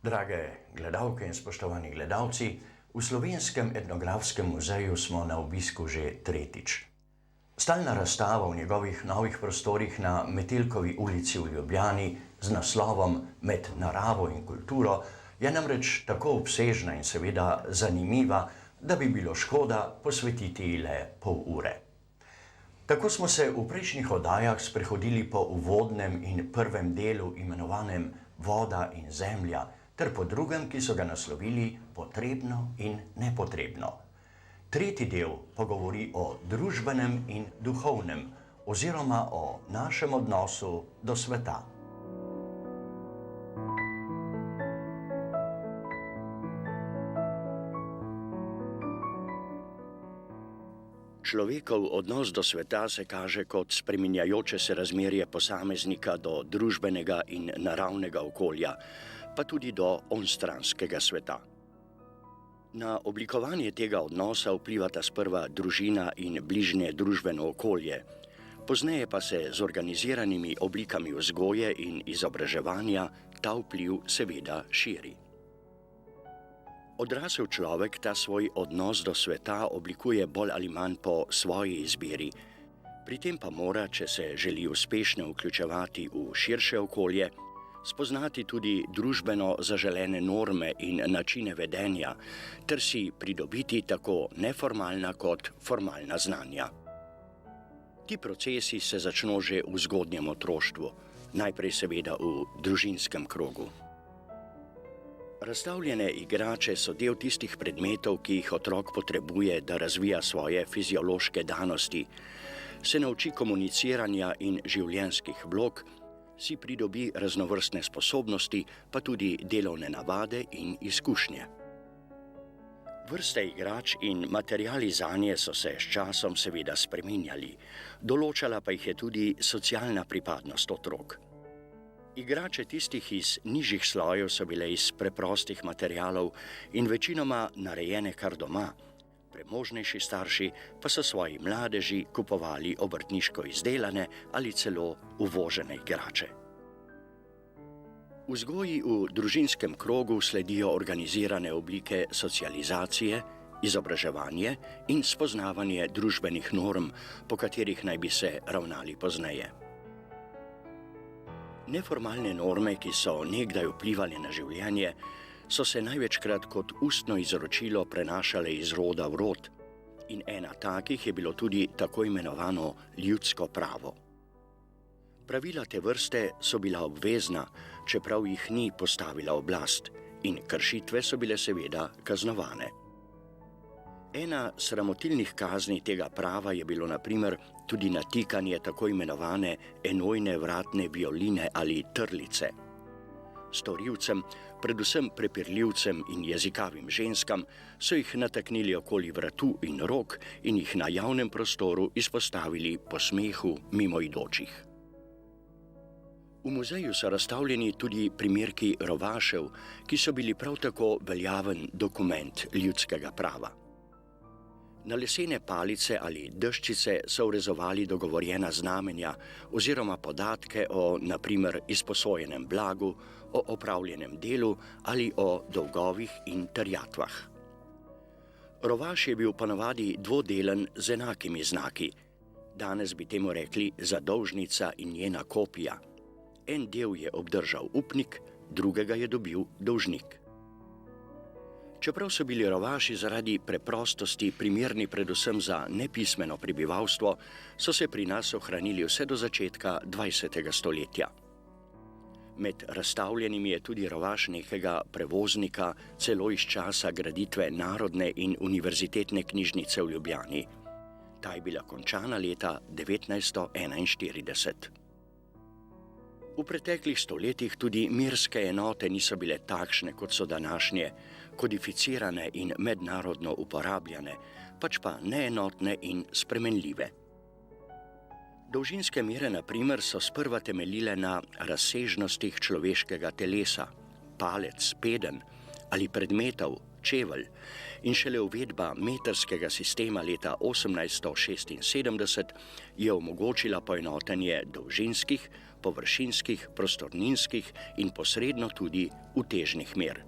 Drage gledalke in spoštovani gledalci, v Slovenskem etnografskem muzeju smo na obisku že tretjič. Stalna razstava v njegovih novih prostorih na Metelkovi ulici v Ljubljani z naslovom Med naravo in kulturo je namreč tako obsežna in seveda zanimiva, da bi bilo škoda posvetiti le pol ure. Tako smo se v prejšnjih oddajah sprehodili po uvodnem in prvem delu imenovanem Voda in zemlja, ter po drugem, ki so ga naslovili Potrebno in nepotrebno. Tretji del pa govori o družbenem in duhovnem, oziroma o našem odnosu do sveta. Človekov odnos do sveta se kaže kot spreminjajoče se razmerje posameznika do družbenega in naravnega okolja, pa tudi do onstranskega sveta. Na oblikovanje tega odnosa vplivata sprva družina in bližnje družbeno okolje, pozneje pa se z organiziranimi oblikami vzgoje in izobraževanja ta vpliv seveda širi. Odrasel človek ta svoj odnos do sveta oblikuje bolj ali manj po svoji izbiri, pri tem pa mora, če se želi uspešno vključevati v širše okolje, spoznati tudi družbeno zaželene norme in načine vedenja, ter si pridobiti tako neformalna kot formalna znanja. Ti procesi se začno že v zgodnjem otroštvu, najprej seveda v družinskem krogu. Razstavljene igrače so del tistih predmetov, ki jih otrok potrebuje, da razvija svoje fiziološke danosti, se nauči komuniciranja in življenjskih vlog, si pridobi raznovrstne sposobnosti, pa tudi delovne navade in izkušnje. Vrste igrač in materiali zanje so se s časom seveda spreminjali, določala pa jih je tudi socialna pripadnost otrok. Igrače tistih iz nižjih slojev so bile iz preprostih materialov in večinoma narejene kar doma, premožnejši starši pa so svoji mladeži kupovali obrtniško izdelane ali celo uvožene igrače. Vzgoji v družinskem krogu sledijo organizirane oblike socializacije, izobraževanje in spoznavanje družbenih norm, po katerih naj bi se ravnali pozneje. Neformalne norme, ki so nekdaj vplivali na življenje, so se največkrat kot ustno izročilo prenašale iz roda v rod in ena takih je bilo tudi tako imenovano ljudsko pravo. Pravila te vrste so bila obvezna, čeprav jih ni postavila oblast, in kršitve so bile seveda kaznovane. Ena sramotilnih kazni tega prava je bilo na primer tudi natikanje tako imenovane enojne vratne violine ali trlice. Storilcem, predvsem prepirljivcem in jezikavim ženskam, so jih nataknili okoli vratu in rok in jih na javnem prostoru izpostavili posmehu mimoidočih. V muzeju so razstavljeni tudi primerki rovašev, ki so bili prav tako veljaven dokument ljudskega prava. Na lesene palice ali deščice so vrezovali dogovorjena znamenja oziroma podatke o, na primer, izposojenem blagu, o opravljenem delu ali o dolgovih in terjatvah. Rovaš je bil ponavadi dvodelen z enakimi znaki. Danes bi temu rekli zadolžnica in njena kopija. En del je obdržal upnik, drugega je dobil dolžnik. Čeprav so bili rovaši zaradi preprostosti primerni predvsem za nepismeno prebivalstvo, so se pri nas ohranili vse do začetka 20. stoletja. Med razstavljenimi je tudi rovaš nekega prevoznika celo iz časa graditve Narodne in univerzitetne knjižnice v Ljubljani. Ta je bila končana leta 1941. V preteklih stoletjih tudi mirske enote niso bile takšne, kot so današnje, kodificirane in mednarodno uporabljane, pač pa neenotne in spremenljive. Dolžinske mere, na primer, so sprva temeljile na razsežnostih človeškega telesa, palec, peden, ali predmetov, čevelj, in šele uvedba metrskega sistema leta 1876 je omogočila poenotenje dolžinskih, površinskih, prostorninskih in posredno tudi utežnih mer.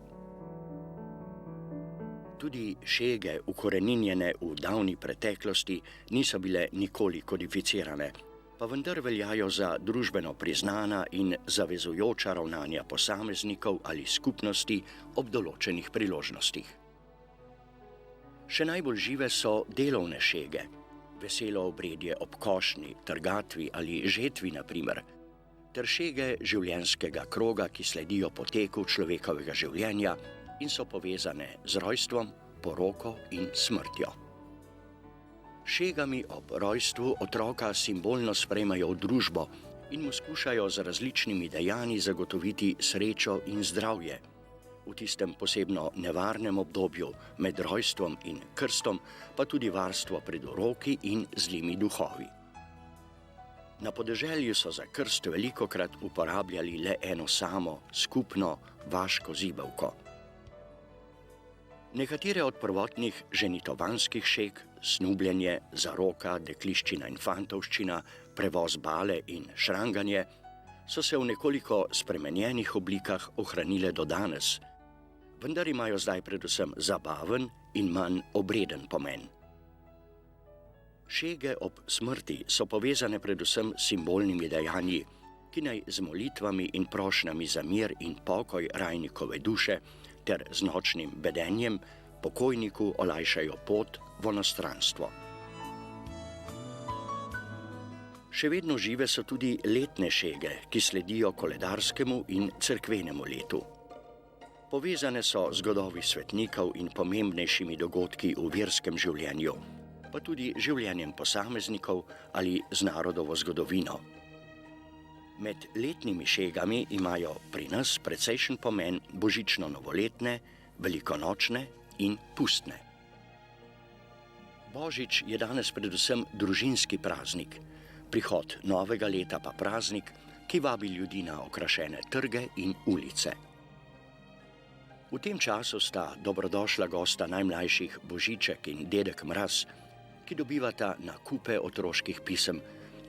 Tudi šege, ukoreninjene v davni preteklosti, niso bile nikoli kodificirane, pa vendar veljajo za družbeno priznana in zavezujoča ravnanja posameznikov ali skupnosti ob določenih priložnostih. Še najbolj žive so delovne šege, veselo obredje ob košnji, trgatvi ali žetvi na primer, ter šege življenjskega kroga, ki sledijo poteku človekovega življenja in so povezane z rojstvom, poroko in smrtjo. Šegami ob rojstvu otroka simbolno sprejmajo v družbo in mu skušajo z različnimi dejanji zagotoviti srečo in zdravje. V tistem posebno nevarnem obdobju med rojstvom in krstom pa tudi varstvo pred uroki in zlimi duhovi. Na podeželju so za krst velikokrat uporabljali le eno samo, skupno vaško zibelko. Nekatere od prvotnih ženitovanskih šeg, snubljenje, zaroka, dekliščina in fantovščina, prevoz bale in šranganje, so se v nekoliko spremenjenih oblikah ohranile do danes, vendar imajo zdaj predvsem zabaven in manj obreden pomen. Šege ob smrti so povezane predvsem s simbolnimi dejanji, ki naj z molitvami in prošnjami za mir in pokoj rajnikove duše ter z nočnim bedenjem pokojniku olajšajo pot v onostranstvo. Še vedno žive so tudi letne šege, ki sledijo koledarskemu in cerkvenemu letu. Povezane so z godovi svetnikov in pomembnejšimi dogodki v verskem življenju, pa tudi življenjem posameznikov ali z narodovo zgodovino. Med letnimi šegami imajo pri nas precejšen pomen božično-novoletne, velikonočne in pustne. Božič je danes predvsem družinski praznik, prihod novega leta pa praznik, ki vabi ljudi na okrašene trge in ulice. V tem času sta dobrodošla gosta najmlajših Božiček in Dedek Mraz, ki dobivata na kupe otroških pisem,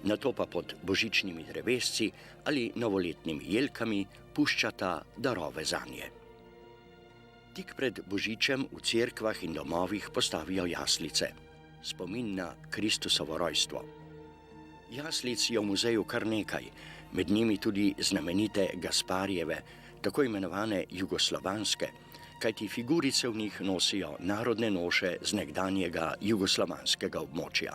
nato pa pod božičnimi drevesci ali novoletnimi jelkami puščata darove zanje. Tik pred Božičem v cerkvah in domovih postavijo jaslice, spomin na Kristusovo rojstvo. Jaslic je v muzeju kar nekaj, med njimi tudi znamenite Gasparijeve, tako imenovane jugoslovanske, kajti figurice v njih nosijo narodne noše z nekdanjega jugoslovanskega območja.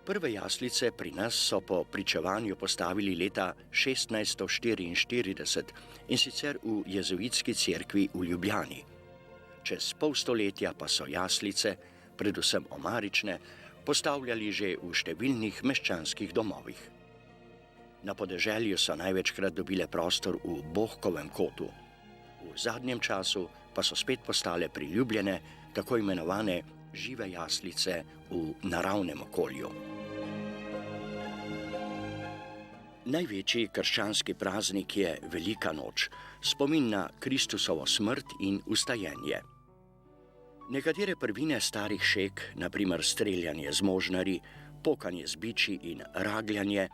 Prve jaslice pri nas so po pričevanju postavili leta 1644 in sicer v jezuitski cerkvi v Ljubljani. Čez pol stoletja pa so jaslice, predvsem omarične, postavljali že v številnih meščanskih domovih. Na podeželju so največkrat dobile prostor v Bohkovem kotu. V zadnjem času pa so spet postale priljubljene tako imenovane žive jaslice v naravnem okolju. Največji krščanski praznik je Velika noč, spomin na Kristusovo smrt in vstajenje. Nekatere prvine starih šeg, na primer streljanje z možnari, pokanje z biči in ragljanje,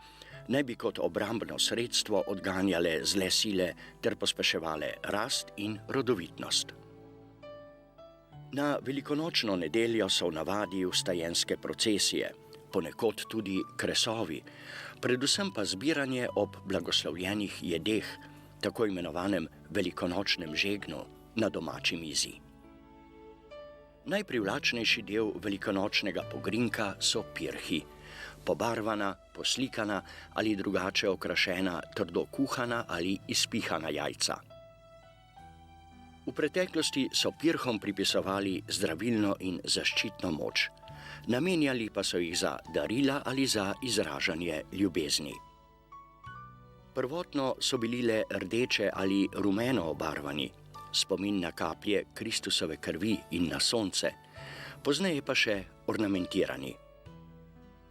naj bi kot obrambno sredstvo odganjale zle sile ter pospeševale rast in rodovitnost. Na velikonočno nedeljo so v navadi vstajenske procesije, ponekod tudi kresovi, predvsem pa zbiranje ob blagoslovljenih jedeh, tako imenovanem velikonočnem žegnu na domači mizi. Najprivlačnejši del velikonočnega pogrinjka so pirhi, pobarvana, poslikana ali drugače okrašena trdo kuhana ali izpihana jajca. V preteklosti so pirhom pripisovali zdravilno in zaščitno moč, namenjali pa so jih za darila ali za izražanje ljubezni. Prvotno so bili le rdeče ali rumeno obarvani, spomin na kaplje Kristusove krvi in na sonce, pozneje pa še ornamentirani.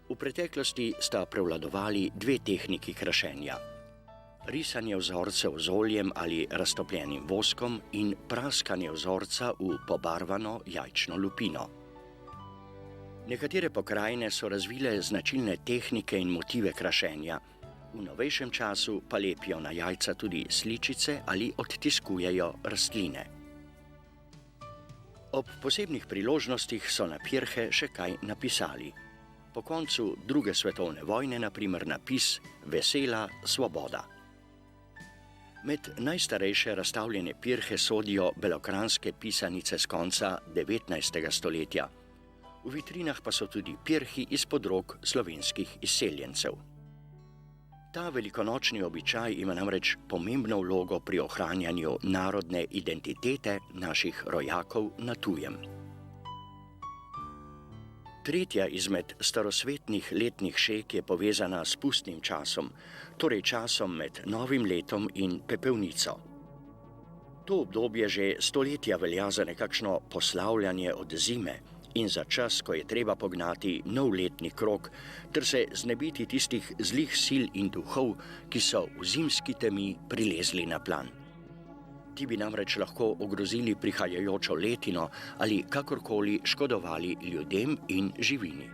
V preteklosti sta prevladovali dve tehniki krašenja. risanje vzorcev z oljem ali raztopljenim voskom in praskanje vzorca v pobarvano jajčno lupino. Nekatere pokrajine so razvile značilne tehnike in motive krašenja, v novejšem času pa lepijo na jajca tudi sličice ali odtiskujejo rastline. Ob posebnih priložnostih so na pirhe še kaj napisali. Po koncu II. Svetovne vojne na primer napis Vesela svoboda. Med najstarejše razstavljene pirhe sodijo belokranjske pisanice z konca 19. stoletja. V vitrinah pa so tudi pirhi izpod rok slovenskih izseljencev. Ta velikonočni običaj ima namreč pomembno vlogo pri ohranjanju narodne identitete naših rojakov na tujem. Tretja izmed starosvetnih letnih šeg je povezana s pustnim časom, torej časom med novim letom in pepelnico. To obdobje že stoletja velja za nekakšno poslavljanje od zime in za čas, ko je treba pognati nov letni krog, ter se znebiti tistih zlih sil in duhov, ki so v zimski temi prilezli na plan. Ti bi namreč lahko ogrozili prihajajočo letino ali kakorkoli škodovali ljudem in živini.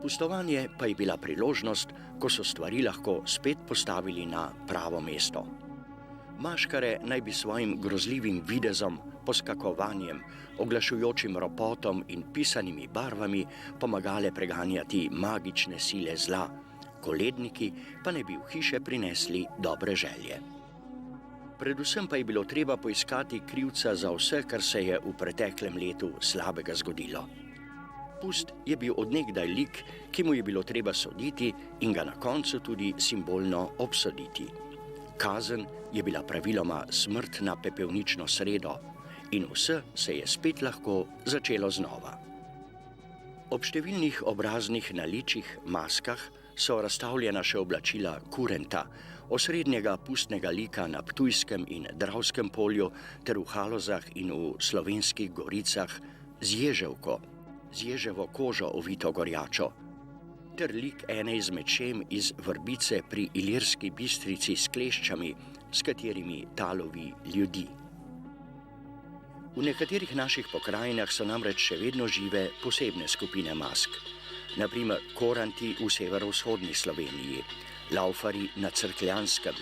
Pustovanje pa je bila priložnost, ko so stvari lahko spet postavili na pravo mesto. Maškare naj bi svojim grozljivim videzom, poskakovanjem, oglašujočim ropotom in pisanimi barvami pomagale preganjati magične sile zla, koledniki pa naj bi v hiše prinesli dobre želje. Predvsem pa je bilo treba poiskati krivca za vse, kar se je v preteklem letu slabega zgodilo. Pust je bil od nekdaj lik, ki mu je bilo treba soditi in ga na koncu tudi simbolno obsoditi. Kazen je bila praviloma smrt na pepelnično sredo in vse se je spet lahko začelo znova. Ob številnih obraznih naličjih, maskah so razstavljena še oblačila kurenta, osrednjega pustnega lika na Ptujskem in Dravskem polju ter v Halozah in v Slovenskih goricah z ježevko, z ježevo kožo ovito gorjačo, ter lik ene izmed šem iz vrbice pri Ilirski Bistrici s kleščami, s katerimi talovi ljudi. V nekaterih naših pokrajinah so namreč še vedno žive posebne skupine mask, na primer koranti v severovzhodni Sloveniji, laufari na Cerkljanskem,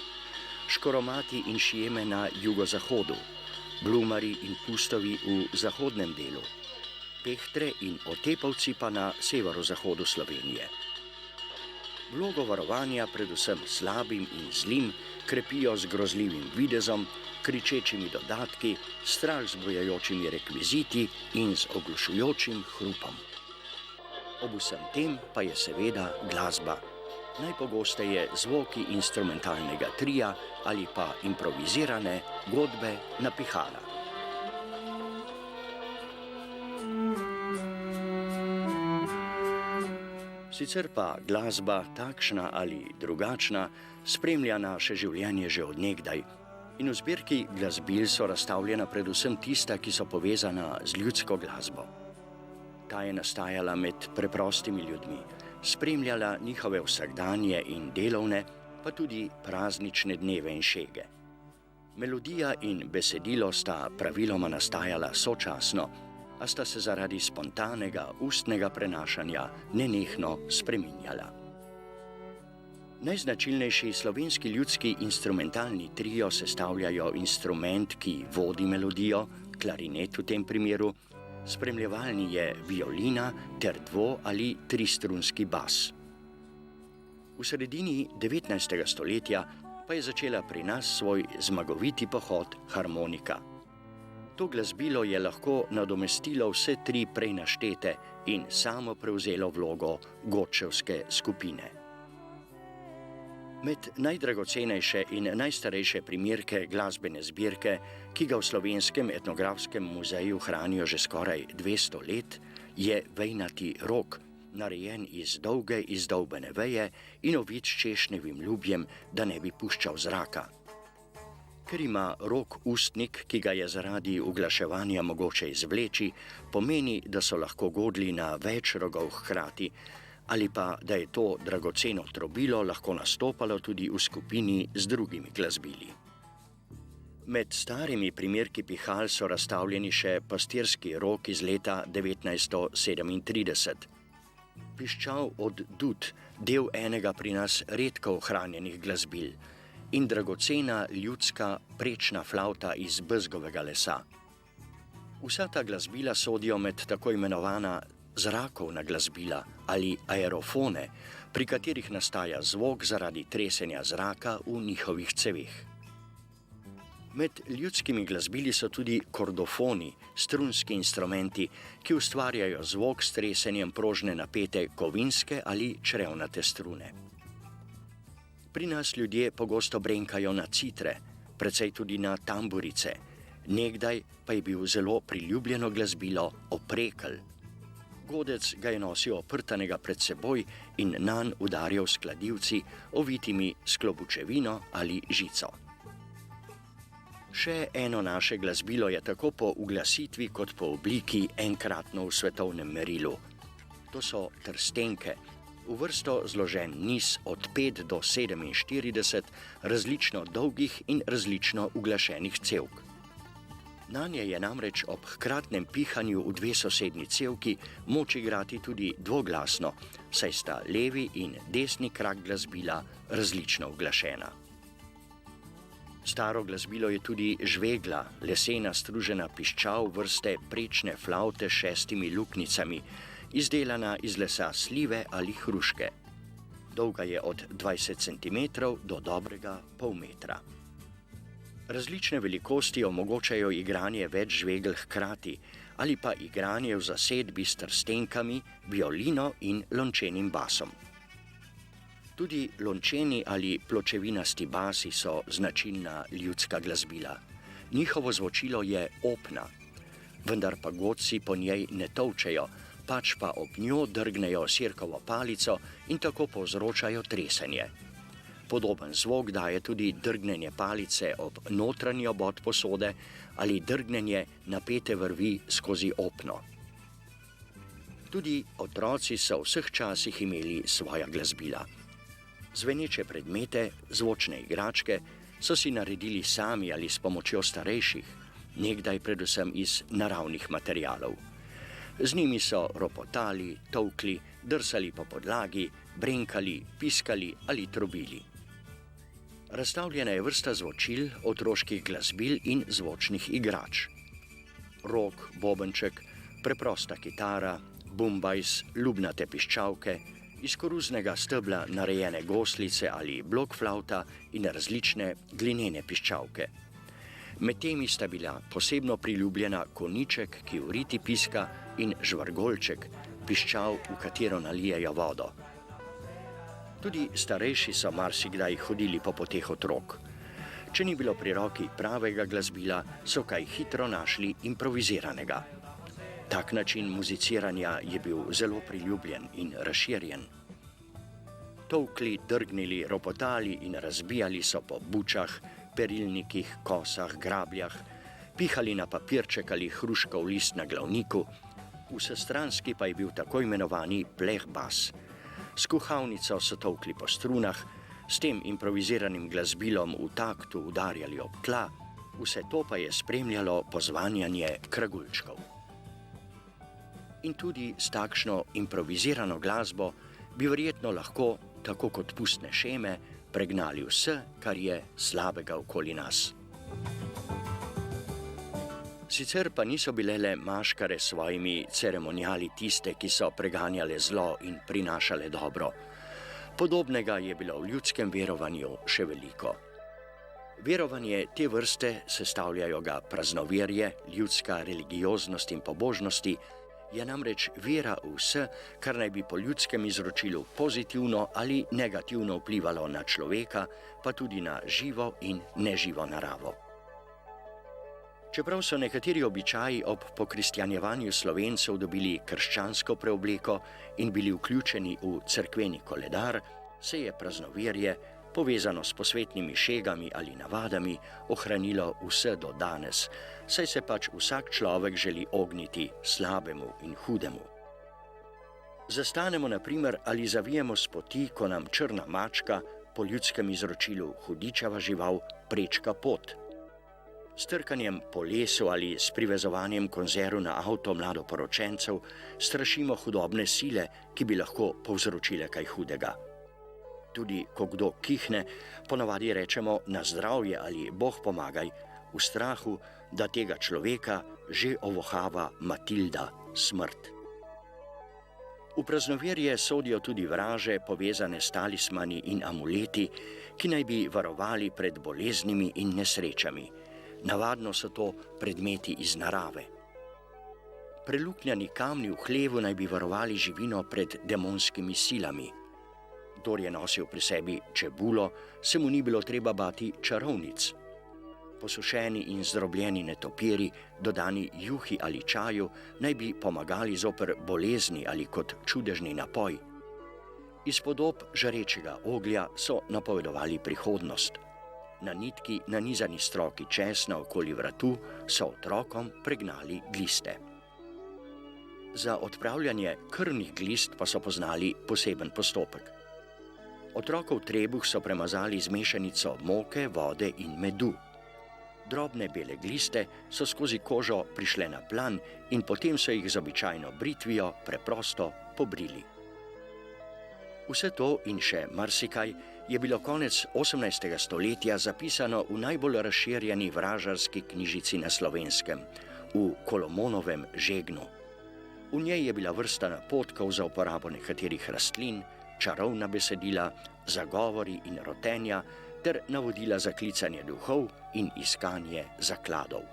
škoromati in šijeme na jugozahodu, blumari in pustovi v zahodnem delu, pehtre in otepavci pa na severozahodu Slovenije. Vlogo varovanja predvsem slabim in zlim krepijo z grozljivim videzom, kričečimi dodatki, strah zbujajočimi rekviziti in z oglušujočim hrupom. Ob vsem tem pa je seveda glasba, najpogosteje zvoki instrumentalnega tria ali pa improvizirane godbe na pihala. Sicer pa glasba, takšna ali drugačna, spremlja naše življenje že od nekdaj in v zbirki glasbil so razstavljena predvsem tista, ki so povezana z ljudsko glasbo. Ta je nastajala med preprostimi ljudmi, spremljala njihove vsakdanje in delovne, pa tudi praznične dneve in šege. Melodija in besedilo sta praviloma nastajala sočasno, a sta se zaradi spontanega ustnega prenašanja nenehno spreminjala. Najznačilnejši slovenski ljudski instrumentalni trio sestavljajo instrument, ki vodi melodijo, klarinet v tem primeru, spremljevalni je violina ter dvo- ali tristrunski bas. V sredini 19. stoletja pa je začela pri nas svoj zmagoviti pohod harmonika. To glasbilo je lahko nadomestilo vse tri prej naštete in samo prevzelo vlogo godčevske skupine. Med najdragocenejše in najstarejše primerke glasbene zbirke, ki ga v Slovenskem etnografskem muzeju hranijo že skoraj 200 let, je vejnati rog, narejen iz dolge izdolbene veje in ovit s češnjevim ljubjem, da ne bi puščal zraka. Ker ima rog ustnik, ki ga je zaradi uglaševanja mogoče izvleči, pomeni, da so lahko godli na več rogov hkrati, ali pa da je to dragoceno trobilo lahko nastopalo tudi v skupini z drugimi glasbili. Med starimi primerki pihal so razstavljeni še pastirski rog iz leta 1937. Piščal od dud, del enega pri nas redko ohranjenih glasbil, in dragocena ljudska prečna flavta iz bezgovega lesa. Vsa ta glasbila sodijo med tako imenovana zrakovna glasbila ali aerofone, pri katerih nastaja zvok zaradi tresenja zraka v njihovih ceveh. Med ljudskimi glasbili so tudi kordofoni, strunski instrumenti, ki ustvarjajo zvok s tresenjem prožne napete kovinske ali črevnate strune. Pri nas ljudje pogosto brenkajo na citre, precej tudi na tamburice, nekdaj pa je bil zelo priljubljeno glasbilo oprekelj. Godec ga je nosil oprtanega pred seboj in nanj udarjal s kladivci, ovitimi s klobučevino ali žico. Še eno naše glasbilo je tako po uglasitvi kot po obliki enkratno v svetovnem merilu. To so trstenke, v vrsto zložen niz od 5 do 47 različno dolgih in različno uglašenih cevk. Nanje je namreč ob hkratnem pihanju v dve sosednji cevki moč igrati tudi dvoglasno, saj sta levi in desni krak glasbila različno uglašena. Staro glasbilo je tudi žvegla, lesena stružena piščal vrste prečne flavte s 6 luknjicami, izdelana iz lesa slive ali hruške. Dolga je od 20 cm do dobrega pol metra. Različne velikosti omogočajo igranje več žvegel hkrati ali pa igranje v zasedbi s trstenkami, violino in lončenim basom. Tudi lončeni ali pločevinasti basi so značilna ljudska glasbila. Njihovo zvočilo je opna, vendar pa godci po njej ne tolčejo, pač pa ob njo drgnejo sirkovo palico in tako povzročajo tresenje. Podoben zvok daje tudi drgnenje palice ob notranji obod posode ali drgnenje napete vrvi skozi opno. Tudi otroci so v vseh časih imeli svoja glasbila. Zveneče predmete, zvočne igračke so si naredili sami ali s pomočjo starejših, nekdaj predvsem iz naravnih materialov. Z njimi so ropotali, tolkli, drsali po podlagi, brenkali, piskali ali trobili. Razstavljena je vrsta zvočil, otroških glasbil in zvočnih igrač. Rog, bobenček, preprosta kitara, bumbajs, ljubnate piščalke, iz koruznega stebla narejene goslice ali blokflavta in različne glinene piščalke. Med temi sta bila posebno priljubljena koniček, ki v riti piska, in žvrgolček, piščal, v katero nalijejo vodo. Tudi starejši so marsikdaj hodili po poteh otrok. Če ni bilo pri roki pravega glasbila, so kaj hitro našli improviziranega. Tak način muziciranja je bil zelo priljubljen in razširjen. Tolkli, drgnili, ropotali in razbijali so po bučah, perilnikih, kosah, grabljah, pihali na papirček ali hruškov list na glavniku, vsestranski pa je bil tako imenovani plehbas. S kuhalnico so tolkli po strunah, s tem improviziranim glasbilom v taktu udarjali ob tla, vse to pa je spremljalo pozvanjanje kragulčkov. In tudi s takšno improvizirano glasbo bi verjetno lahko, tako kot pustne šeme, pregnali vse, kar je slabega okoli nas. Sicer pa niso bile le maškare s svojimi ceremoniali tiste, ki so preganjale zlo in prinašale dobro. Podobnega je bilo v ljudskem verovanju še veliko. Verovanje te vrste sestavljajo ga praznoverje, ljudska religioznost in pobožnosti, je namreč vera v vse, kar naj bi po ljudskem izročilu pozitivno ali negativno vplivalo na človeka, pa tudi na živo in neživo naravo. Čeprav so nekateri običaji ob pokristjanjevanju Slovencev dobili krščansko preobleko in bili vključeni v cerkveni koledar, se je praznoverje, povezano s posvetnimi šegami ali navadami, ohranilo vse do danes, saj se pač vsak človek želi ogniti slabemu in hudemu. Zastanemo na primer ali zavijemo s poti, ko nam črna mačka, po ljudskem izročilu hudičava žival, prečka pot. S trkanjem po lesu ali s privezovanjem konzerv na avto mladoporočencev strašimo hudobne sile, ki bi lahko povzročile kaj hudega. Tudi ko kdo kihne, ponavadi rečemo na zdravje ali Bog pomagaj, v strahu, da tega človeka že ovohava Matilda, smrt. V praznoverje sodijo tudi vraže, povezane s talismani in amuleti, ki naj bi varovali pred boleznimi in nesrečami. Navadno so to predmeti iz narave. Preluknjani kamni v hlevu naj bi varovali živino pred demonskimi silami. Kdor je nosil pri sebi čebulo, se mu ni bilo treba bati čarovnic. Posušeni in zdrobljeni netopiri, dodani juhi ali čaju, naj bi pomagali zoper bolezni ali kot čudežni napoj. Iz podob žarečega oglja so napovedovali prihodnost. Na nitki nanizani stroki česna okoli vratu so otrokom pregnali gliste. Za odpravljanje krvnih glist pa so poznali poseben postopek. Otrokov trebuh so premazali z mešanico moke, vode in medu. Drobne bele gliste so skozi kožo prišle na plan in potem so jih z običajno britvijo preprosto pobrili. Vse to in še marsikaj je bilo konec 18. stoletja zapisano v najbolj razširjeni vražarski knjižici na Slovenskem, v Kolomonovem žegnu. V njej je bila vrsta napotkov za uporabo nekaterih rastlin, čarovna besedila, zagovori in rotenja ter navodila za klicanje duhov in iskanje zakladov.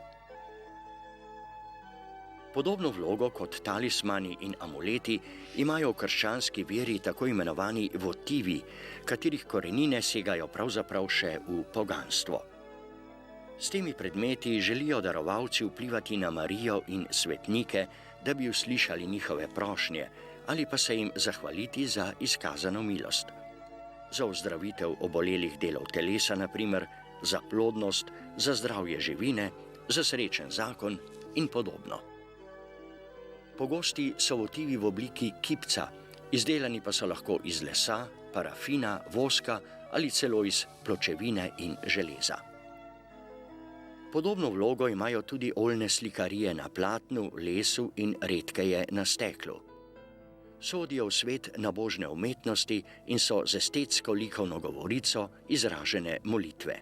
Podobno vlogo kot talismani in amuleti imajo v krščanski veri tako imenovani votivi, katerih korenine segajo pravzaprav še v poganstvo. S temi predmeti želijo darovalci vplivati na Marijo in svetnike, da bi uslišali njihove prošnje ali pa se jim zahvaliti za izkazano milost. Za ozdravitev obolelih delov telesa, na primer, za plodnost, za zdravje živine, za srečen zakon in podobno. Pogosti so votivi v obliki kipca, izdelani pa so lahko iz lesa, parafina, voska ali celo iz pločevine in železa. Podobno vlogo imajo tudi oljne slikarije na platnu, lesu in redkeje na steklu. Sodijo v svet nabožne umetnosti in so z estetsko likovno govorico izražene molitve.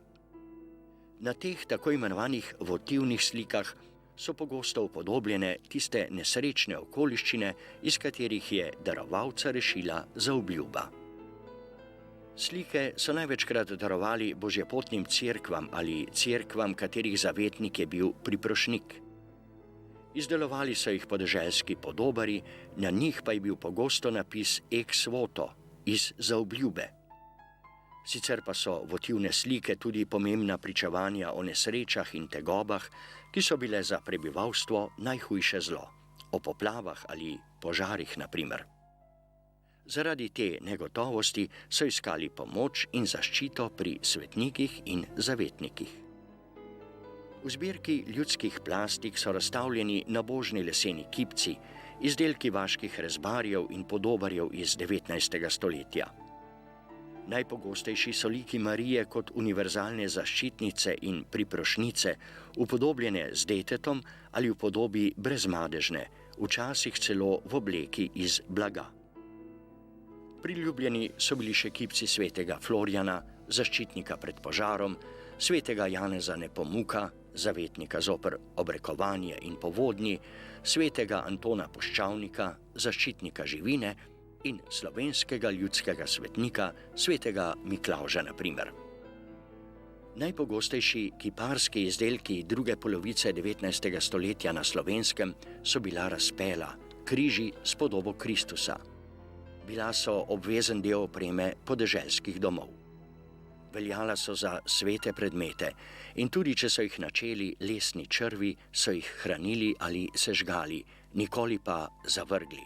Na teh tako imenovanih votivnih slikah so pogosto upodobljene tiste nesrečne okoliščine, iz katerih je darovalca rešila zaobljuba. Slike so največkrat darovali božjepotnim cerkvam ali cerkvam, katerih zavetnik je bil priprošnik. Izdelovali so jih podeželski podobari, na njih pa je bil pogosto napis ex voto, iz zaobljube. Sicer pa so votivne slike tudi pomembna pričevanja o nesrečah in tegobah, ki so bile za prebivalstvo najhujše zlo, o poplavah ali požarih na primer. Zaradi te negotovosti so iskali pomoč in zaščito pri svetnikih in zavetnikih. V zbirki ljudskih plastik so razstavljeni nabožni leseni kipci, izdelki vaških rezbarjev in podobarjev iz 19. stoletja. Najpogostejši so liki Marije kot univerzalne zaščitnice in priprošnice, upodobljene z detetom ali v podobi brezmadežne, včasih celo v obleki iz blaga. Priljubljeni so bili še kipci svetega Florjana, zaščitnika pred požarom, svetega Janeza Nepomuka, zavetnika zoper obrekovanje in povodnji, svetega Antona Puščavnika, zaščitnika živine in slovenskega ljudskega svetnika, svetega Miklavža na primer. Najpogostejši kiparski izdelki druge polovice 19. stoletja na Slovenskem so bila razpela, križi s podobo Kristusa. Bila so obvezen del opreme podeželskih domov. Veljala so za svete predmete in tudi, če so jih načeli lesni črvi, so jih hranili ali sežgali, nikoli pa zavrgli.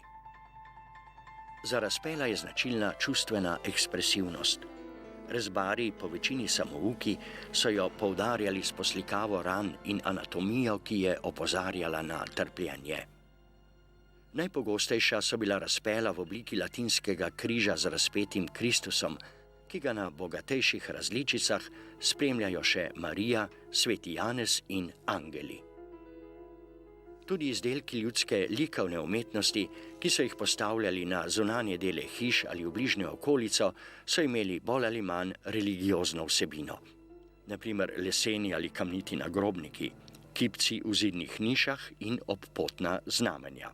Za razpela je značilna čustvena ekspresivnost. Rezbari, po večini samouki, so jo poudarjali s poslikavo ran in anatomijo, ki je opozarjala na trpljenje. Najpogostejša so bila razpela v obliki latinskega križa z razpetim Kristusom, ki ga na bogatejših različicah spremljajo še Marija, sveti Janez in angeli. Tudi izdelki ljudske likovne umetnosti, ki so jih postavljali na zunanje dele hiš ali v bližnjo okolico, so imeli bolj ali manj religiozno vsebino. Na primer leseni ali kamniti nagrobniki, kipci v zidnih nišah in obpotna znamenja.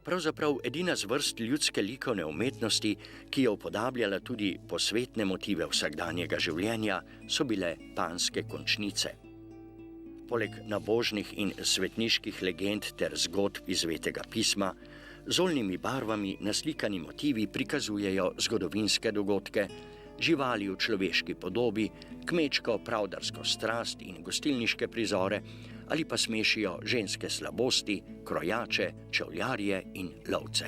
Pravzaprav edina zvrst ljudske likovne umetnosti, ki je upodabljala tudi posvetne motive vsakdanjega življenja, so bile panjske končnice. Poleg nabožnih in svetniških legend ter zgodb iz Svetega pisma, z oljnimi barvami naslikani motivi prikazujejo zgodovinske dogodke, živali v človeški podobi, kmečko pravdarsko strast in gostilniške prizore, ali pa smešijo ženske slabosti, krojače, čevljarje in lovce.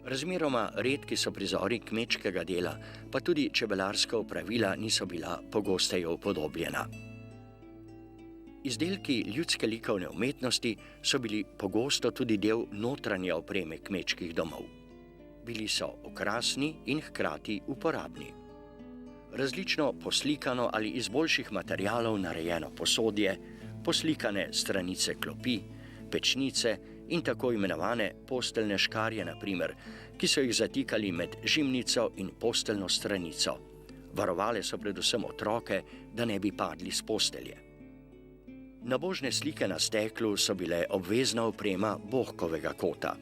Razmeroma redki so prizori kmečkega dela, pa tudi čebelarska opravila niso bila pogosteje upodobljena. Izdelki ljudske likovne umetnosti so bili pogosto tudi del notranje opreme kmečkih domov. Bili so okrasni in hkrati uporabni. Različno poslikano ali iz boljših materialov narejeno posodje, poslikane stranice klopi, pečnice in tako imenovane posteljne škarje, na primer, ki so jih zatikali med žimnico in posteljno stranico. Varovale so predvsem otroke, da ne bi padli s postelje. Nabožne slike na steklu so bile obvezna oprema bohkovega kota.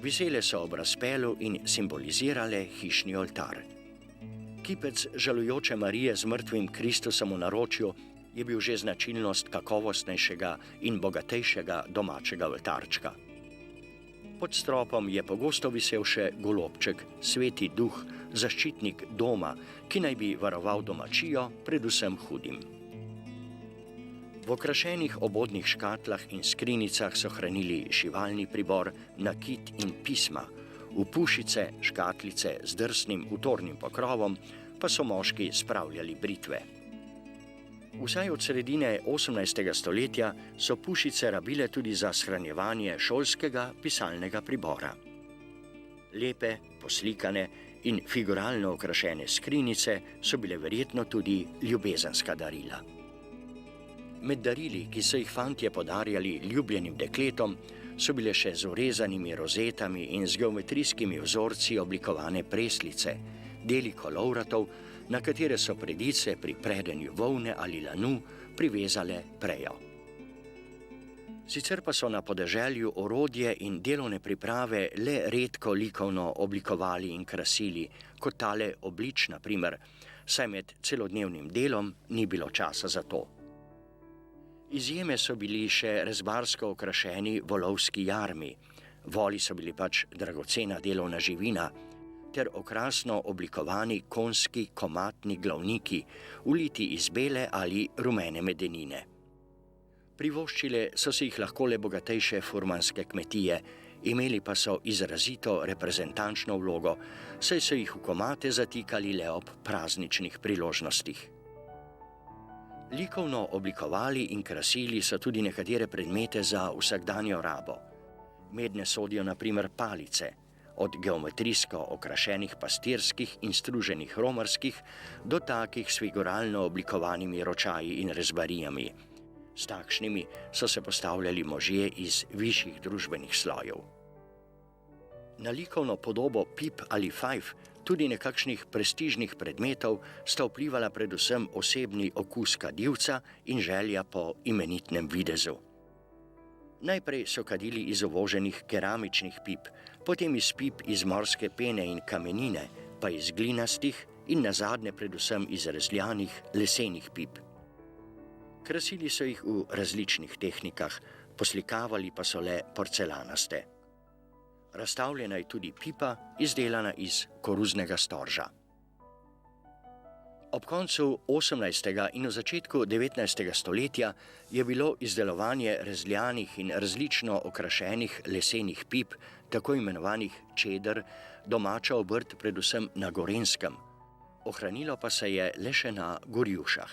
Visele so ob razpelu in simbolizirale hišni oltar. Kipec žalujoče Marije z mrtvim Kristusom v naročju je bil že značilnost kakovostnejšega in bogatejšega domačega oltarčka. Pod stropom je pogosto visel še golobček, sveti duh, zaščitnik doma, ki naj bi varoval domačijo predvsem hudim. V okrašenih obodnih škatlah in skrinjicah so hranili šivalni pribor, nakit in pisma, v pušice, škatlice z drsnim utornim pokrovom pa so moški spravljali britve. Vsaj od sredine 18. stoletja so pušice rabile tudi za shranjevanje šolskega pisalnega pribora. Lepe, poslikane in figuralno okrašene skrinjice so bile verjetno tudi ljubezenska darila. Med darili, ki so jih fantje podarjali ljubljenim dekletom, so bile še z urezanimi rozetami in z geometrijskimi vzorci oblikovane preslice, deli kolovratov, na katere so predice pri predenju volne ali lanu privezale prejo. Sicer pa so na podeželju orodje in delovne priprave le redko likovno oblikovali in krasili, kot tale oblič, na primer, saj med celodnevnim delom ni bilo časa za to. Izjeme so bili še rezbarsko okrašeni volovski jarmi, voli so bili pač dragocena delovna živina, ter okrasno oblikovani konjski komatni glavniki, uliti iz bele ali rumene medenine. Privoščile so si jih lahko le bogatejše furmanske kmetije, imeli pa so izrazito reprezentančno vlogo, saj so jih v komate zatikali le ob prazničnih priložnostih. Likovno oblikovali in krasili so tudi nekatere predmete za vsakdanjo rabo. Medne sodijo na primer palice, od geometrijsko okrašenih pastirskih in struženih romarskih do takih s figuralno oblikovanimi ročaji in rezbarijami. S takšnimi so se postavljali možje iz višjih družbenih slojev. Na likovno podobo pip ali fajf, tudi nekakšnih prestižnih predmetov, sta vplivala predvsem osebni okus kadilca in želja po imenitnem videzu. Najprej so kadili iz uvoženih keramičnih pip, potem iz pip iz morske pene in kamenine, pa iz glinastih in nazadnje predvsem iz rezljanih lesenih pip. Krasili so jih v različnih tehnikah, poslikavali pa so le porcelanaste. Razstavljena je tudi pipa, izdelana iz koruznega storža. Ob koncu 18. in v začetku 19. stoletja je bilo izdelovanje rezljanih in različno okrašenih lesenih pip, tako imenovanih čeder, domača obrt predvsem na Gorenjskem. Ohranilo pa se je le še na Gorjušah.